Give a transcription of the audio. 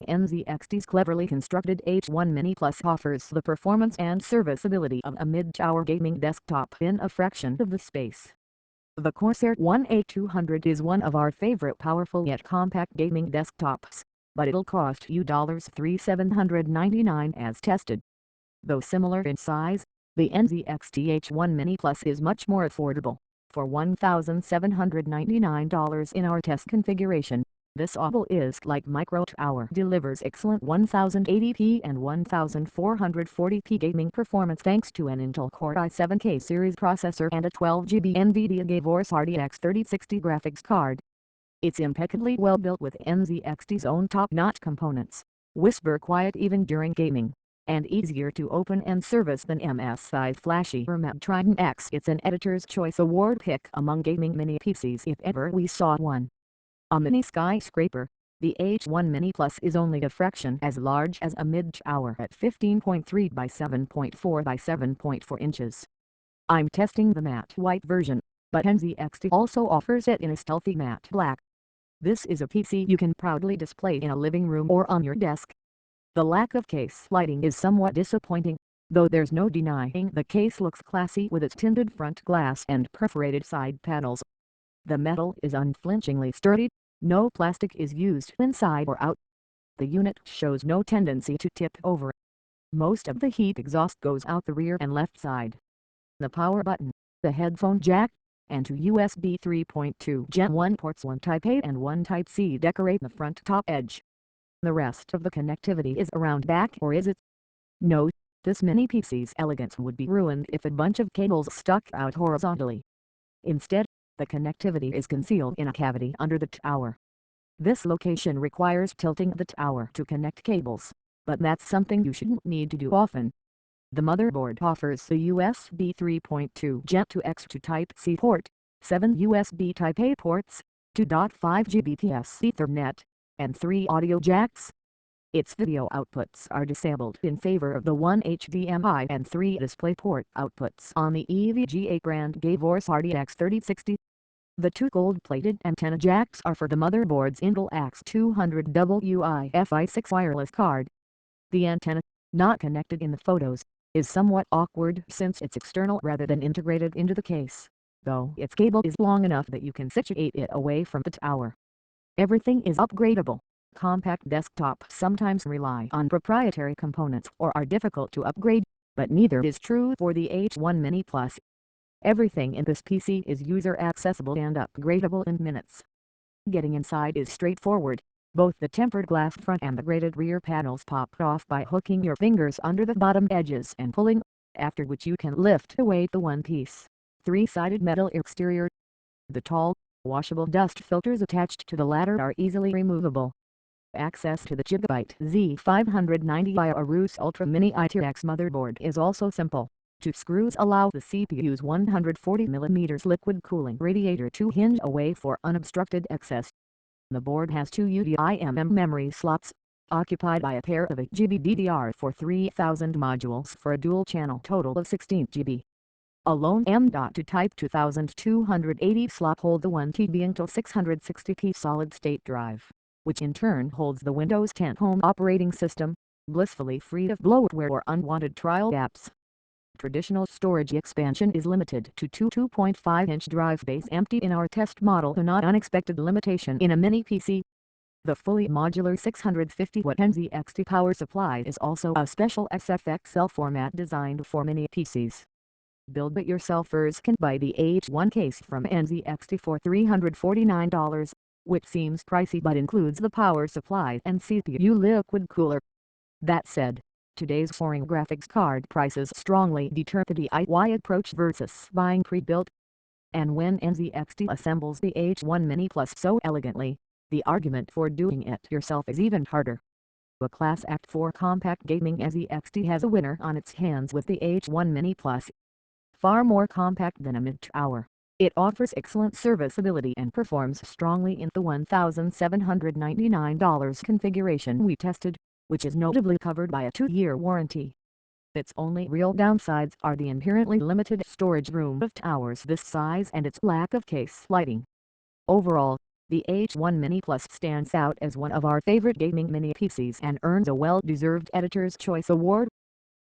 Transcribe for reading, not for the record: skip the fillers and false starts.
NZXT's cleverly constructed H1 Mini Plus offers the performance and serviceability of a mid-tower gaming desktop in a fraction of the space. The Corsair One A200 is one of our favorite powerful yet compact gaming desktops, but it'll cost you $3,799 as tested. Though similar in size, the NZXT H1 Mini Plus is much more affordable. For $1,799 in our test configuration, this oval is like micro tower delivers excellent 1080p and 1440p gaming performance thanks to an Intel Core i7K series processor and a 12GB NVIDIA GeForce RTX 3060 graphics card. It's impeccably well built with NZXT's own top-notch components, whisper quiet even during gaming, and easier to open and service than MSI's flashy Mad Trident X. It's an Editor's Choice Award pick among gaming mini PCs if ever we saw one. A mini skyscraper, the H1 Mini Plus is only a fraction as large as a mid-tower at 15.3 by 7.4 by 7.4 inches. I'm testing the matte white version, but NZXT also offers it in a stealthy matte black. This is a PC you can proudly display in a living room or on your desk. The lack of case lighting is somewhat disappointing, though there's no denying the case looks classy with its tinted front glass and perforated side panels. The metal is unflinchingly sturdy, no plastic is used inside or out. The unit shows no tendency to tip over. Most of the heat exhaust goes out the rear and left side. The power button, the headphone jack, and two USB 3.2 Gen 1 ports, one Type A and one Type C decorate the front top edge. The rest of the connectivity is around back, or is it? No, this mini PC's elegance would be ruined if a bunch of cables stuck out horizontally. Instead, the connectivity is concealed in a cavity under the tower. This location requires tilting the tower to connect cables, but that's something you shouldn't need to do often. The motherboard offers the USB 3.2 Gen 2X to Type C port, 7 USB Type A ports, 2.5 Gbps Ethernet, and 3 audio jacks. Its video outputs are disabled in favor of the 1 HDMI and 3 DisplayPort outputs on the EVGA brand GeForce RTX 3060. The two gold-plated antenna jacks are for the motherboard's Intel X200 WI-FI6 wireless card. The antenna, not connected in the photos, is somewhat awkward since it's external rather than integrated into the case, though its cable is long enough that you can situate it away from the tower. Everything is upgradable. Compact desktops sometimes rely on proprietary components or are difficult to upgrade, but neither is true for the H1 Mini Plus. Everything in this PC is user-accessible and upgradable in minutes. Getting inside is straightforward. Both the tempered glass front and the graded rear panels pop off by hooking your fingers under the bottom edges and pulling, after which you can lift away the one-piece, three-sided metal exterior. The tall, washable dust filters attached to the latter are easily removable. Access to the Gigabyte Z590i Aorus Ultra Mini i-Tier-X motherboard is also simple. Two screws allow the CPU's 140mm liquid cooling radiator to hinge away for unobstructed access. The board has two UDIMM memory slots, occupied by a pair of 8GB DDR4 3000 modules for a dual-channel total of 16GB. A lone M.2 Type 2280 slot holds the 1TB Intel 660p solid-state drive, which in turn holds the Windows 10 Home operating system, blissfully free of bloatware or unwanted trial apps. Traditional storage expansion is limited to two 2.5-inch drive bays empty in our test model, a not unexpected limitation in a mini PC. The fully modular 650W NZXT power supply is also a special SFXL format designed for mini PCs. Build-it-yourselfers can buy the H1 case from NZXT for $349, which seems pricey but includes the power supply and CPU liquid cooler. That said, today's soaring graphics card prices strongly deter the DIY approach versus buying pre-built. And when NZXT assembles the H1 Mini Plus so elegantly, the argument for doing it yourself is even harder. A class act for compact gaming, NZXT has a winner on its hands with the H1 Mini Plus. Far more compact than a mid-tower, it offers excellent serviceability and performs strongly in the $1,799 configuration we tested, which is notably covered by a 2-year warranty. Its only real downsides are the inherently limited storage room of towers this size and its lack of case lighting. Overall, The H1 Mini Plus stands out as one of our favorite gaming mini PCs and earns a well-deserved Editor's Choice Award.